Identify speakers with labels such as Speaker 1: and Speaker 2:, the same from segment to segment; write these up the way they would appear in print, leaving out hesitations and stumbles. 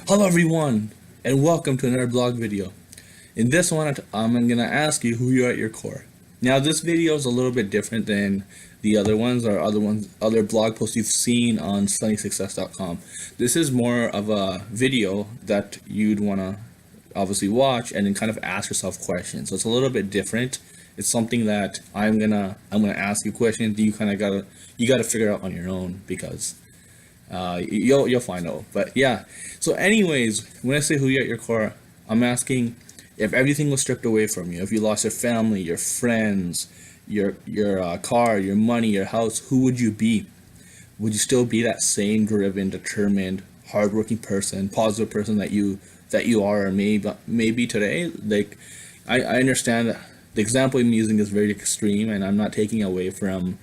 Speaker 1: Hello everyone, and welcome to another blog video. In this one, I'm gonna ask you who you are at your core. Now, this video is a little bit different than the other ones or other blog posts you've seen on sunnysuccess.com. This is more of a video that you'd wanna obviously watch and then kind of ask yourself questions. So it's a little bit different. It's something that I'm gonna ask you questions. You gotta figure out on your own because you'll find out. But yeah. So, anyways, when I say who you at your core, I'm asking if everything was stripped away from you, if you lost your family, your friends, your car, your money, your house, who would you be? Would you still be that same driven, determined, hardworking person, positive person that you are, or maybe today? Like, I understand that the example I'm using is very extreme, and I'm not taking away from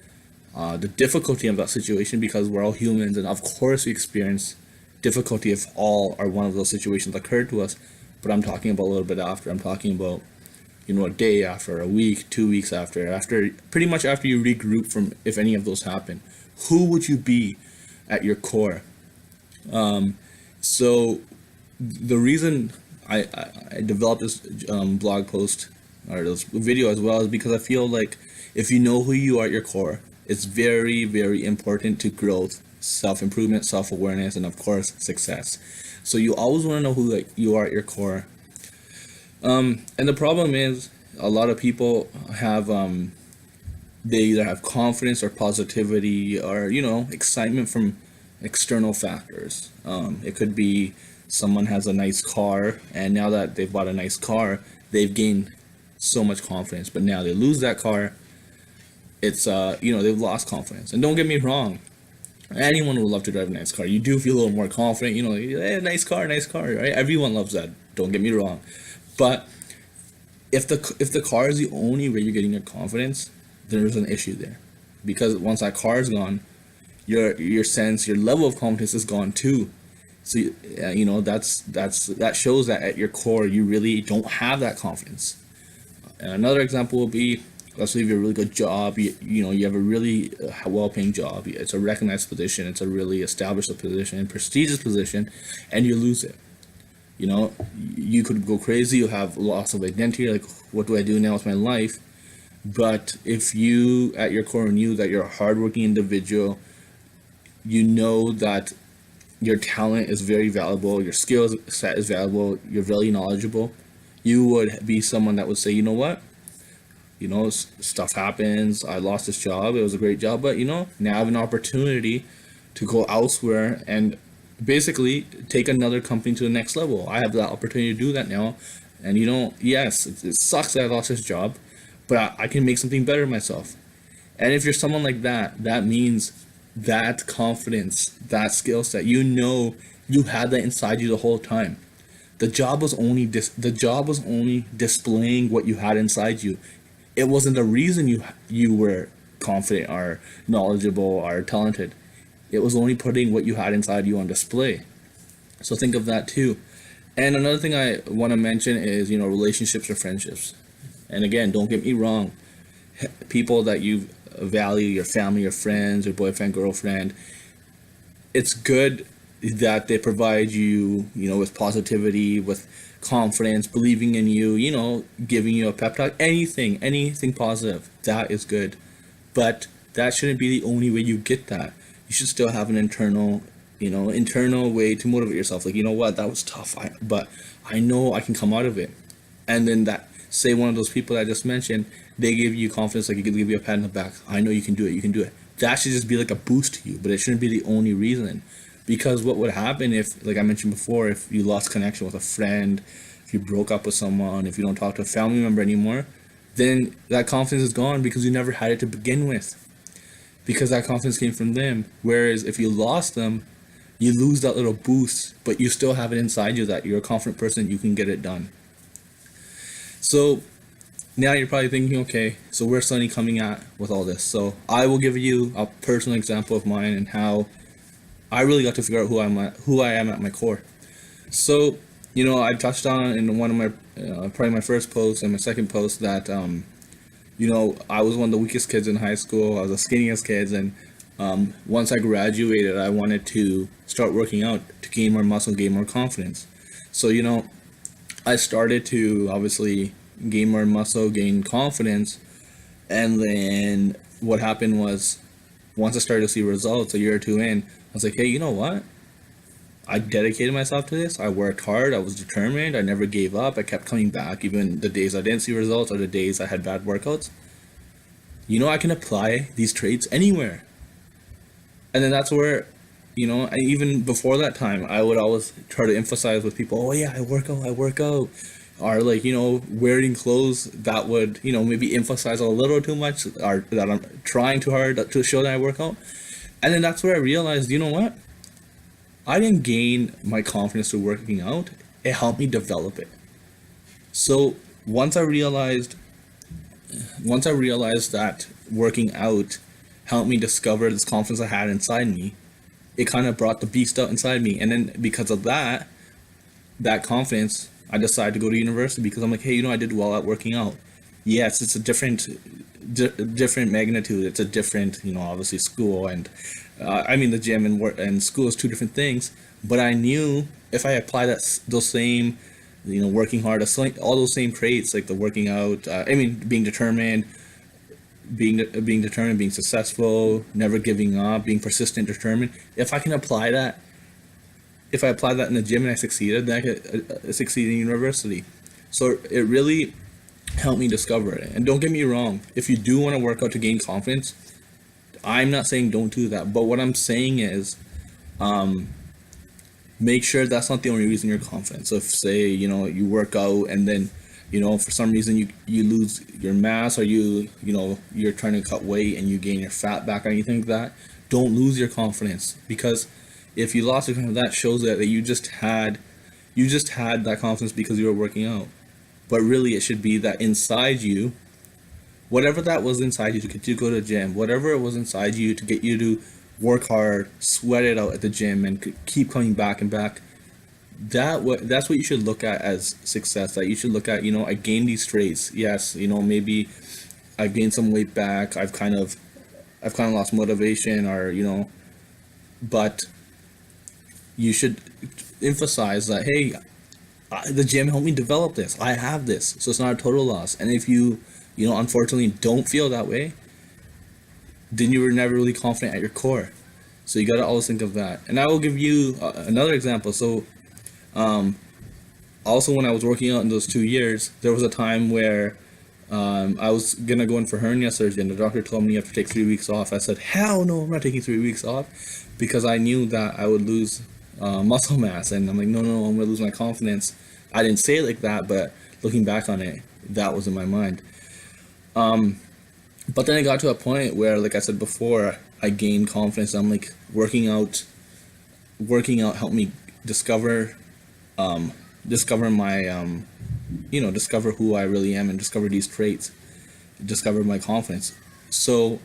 Speaker 1: the difficulty of that situation because we're all humans, and of course we experience difficulty if all or one of those situations occurred to us. But I'm talking about a little bit after. I'm talking about a day after, a week, 2 weeks after pretty much after you regroup from if any of those happen. Who would you be at your core? So the reason I developed this blog post or this video as well is because I feel like if you know who you are at your core, it's very, very important to growth, self-improvement, self-awareness, and of course, success. So you always want to know who you are at your core. And the problem is, a lot of people have they either have confidence or positivity or excitement from external factors. It could be someone has a nice car, and now that they've bought a nice car, they've gained so much confidence. But now they lose that car, it's they've lost confidence. And don't get me wrong, anyone would love to drive a nice car. You do feel a little more confident, hey, nice car, right? Everyone loves that. Don't get me wrong, but if the car is the only way you're getting your confidence, there's an issue there, because once that car is gone, your level of confidence is gone too. So that shows that at your core you really don't have that confidence. And another example will be, let's say you have a really good job, you have a really well-paying job, it's a recognized position, it's a really established position, prestigious position, and you lose it. You could go crazy, you have loss of identity, like, what do I do now with my life? But if you at your core knew that you're a hardworking individual, you know that your talent is very valuable, your skill set is valuable, you're very knowledgeable, you would be someone that would say, you know what, stuff happens, I lost this job, it was a great job, but now I have an opportunity to go elsewhere and basically take another company to the next level. I have that opportunity to do that now. And yes, it sucks that I lost this job, but I can make something better of myself. And if you're someone like that, that means that confidence, that skill set, you had that inside you the whole time. The job was only displaying what you had inside you. It wasn't the reason you were confident or knowledgeable or talented. It was only putting what you had inside you on display. So think of that too. And another thing I want to mention is, relationships or friendships. And again, don't get me wrong. People that you value, your family, your friends, your boyfriend, girlfriend, it's good that they provide you, with positivity, with confidence, believing in you, giving you a pep talk, anything positive. That is good. But that shouldn't be the only way you get that. You should still have an internal way to motivate yourself. Like, what, that was tough, but I know I can come out of it. And then say one of those people that I just mentioned, they give you confidence, like, you could give you a pat on the back. I know you can do it. You can do it. That should just be like a boost to you, but it shouldn't be the only reason. Because what would happen if, like I mentioned before, if you lost connection with a friend, if you broke up with someone, if you don't talk to a family member anymore, then that confidence is gone because you never had it to begin with. Because that confidence came from them. Whereas if you lost them, you lose that little boost, but you still have it inside you that you're a confident person, you can get it done. So now you're probably thinking, okay, so where's Sunny coming at with all this? So I will give you a personal example of mine and how I really got to figure out who I am at my core. So, I touched on in one of my probably my first post and my second post that I was one of the weakest kids in high school. I was the skinniest kids, and Once I graduated, I wanted to start working out to gain more muscle, gain more confidence. So, I started to obviously gain more muscle, gain confidence, and then what happened was once I started to see results a year or two in, I was like, hey, you know what? I dedicated myself to this. I worked hard. I was determined. I never gave up. I kept coming back, even the days I didn't see results or the days I had bad workouts. I can apply these traits anywhere. And then that's where, even before that time, I would always try to emphasize with people, oh yeah, I work out. Or like, wearing clothes that would, maybe emphasize a little too much or that I'm trying too hard to show that I work out. And then that's where I realized, you know what? I didn't gain my confidence through working out. It helped me develop it. So once I realized that working out helped me discover this confidence I had inside me, it kind of brought the beast out inside me. And then because of that confidence, I decided to go to university because I'm like, hey, I did well at working out. Yes, it's a different magnitude. It's a different, obviously school and I mean the gym and work and school is two different things. But I knew if I apply those same, working hard, all those same traits like the working out. Being determined, being successful, never giving up, being persistent, determined. If I applied that in the gym and I succeeded, then I could succeed in university. So it really helped me discover it. And don't get me wrong, if you do want to work out to gain confidence, I'm not saying don't do that. But what I'm saying is, make sure that's not the only reason you're confident. So if say, you work out and then, for some reason you lose your mass or you're trying to cut weight and you gain your fat back or anything like that, don't lose your confidence, because if you lost your confidence, that shows that you just had that confidence because you were working out. But really it should be that inside you, whatever that was inside you to get you to go to the gym, whatever it was inside you to get you to work hard, sweat it out at the gym and keep coming back and back, that's what you should look at as success. That you should look at, I gained these traits. Yes, maybe I've gained some weight back. I've kind of lost motivation or, but you should emphasize that, hey, the gym helped me develop this. I have this. So it's not a total loss. And if you unfortunately don't feel that way, then you were never really confident at your core. So you got to always think of that. And I will give you another example. So also when I was working out in those 2 years, there was a time where I was going to go in for hernia surgery and the doctor told me you have to take 3 weeks off. I said, hell no, I'm not taking 3 weeks off, because I knew that I would lose muscle mass. And I'm like, no, I'm going to lose my confidence. I didn't say it like that, but looking back on it, that was in my mind. But then it got to a point where, like I said before, I gained confidence. I'm like, working out helped me discover my discover who I really am and discover these traits, discover my confidence. So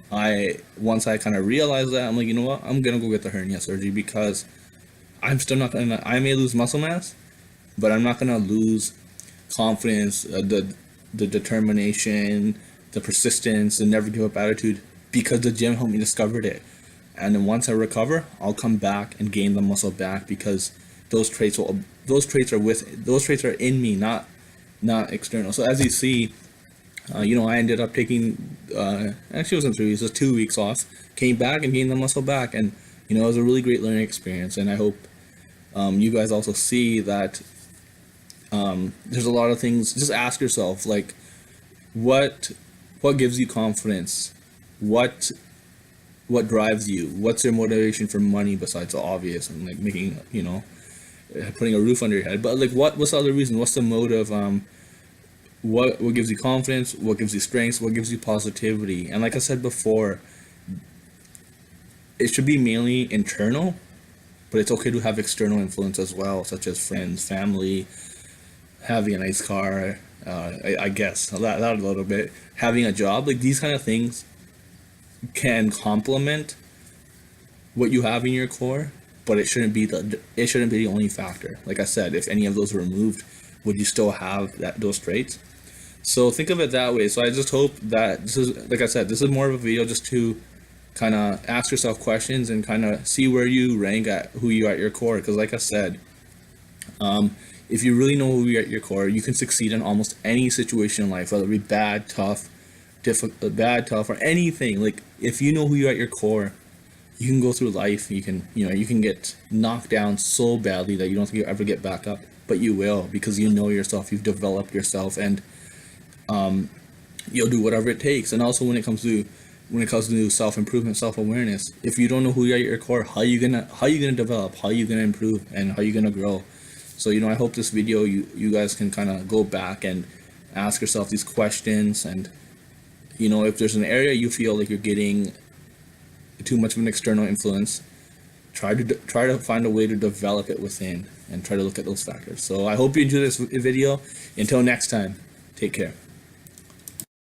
Speaker 1: once I kind of realized that, I'm like, you know what, I'm gonna go get the hernia surgery, because I may lose muscle mass, but I'm not gonna lose confidence, the determination, the persistence, the never give up attitude, because the gym helped me discover it. And then once I recover, I'll come back and gain the muscle back, because those traits are in me, not external. So as you see, I ended up taking actually it wasn't 3 weeks, it was 2 weeks off, came back and gained the muscle back, and it was a really great learning experience. And I hope you guys also see that there's a lot of things. Just ask yourself, like, what gives you confidence? What drives you? What's your motivation for money besides the obvious and like making, putting a roof under your head? But like, what's the other reason? What's the motive? What gives you confidence? What gives you strength? What gives you positivity? And like I said before, it should be mainly internal, but it's okay to have external influence as well, such as friends, family, having a nice car, I guess that a little bit, having a job. Like, these kind of things can complement what you have in your core, but it shouldn't be the only factor. Like I said, if any of those were removed, would you still have those traits? So think of it that way. So I just hope that this is, like I said, this is more of a video just to kind of ask yourself questions and kind of see where you rank at who you are at your core. Because like I said, if you really know who you are at your core, you can succeed in almost any situation in life, whether it be bad, tough, bad, tough, or anything. Like if you know who you are at your core, you can go through life. You can get knocked down so badly that you don't think you'll ever get back up, but you will, because you know yourself, you've developed yourself, and you'll do whatever it takes. And also when it comes to self-improvement, self-awareness, if you don't know who you are at your core, how you gonna develop, how you gonna improve, and how you gonna grow? So I hope this video, you guys can kind of go back and ask yourself these questions. And if there's an area you feel like you're getting too much of an external influence, try to find a way to develop it within, and try to look at those factors. So I hope you enjoyed this video. Until next time, take care.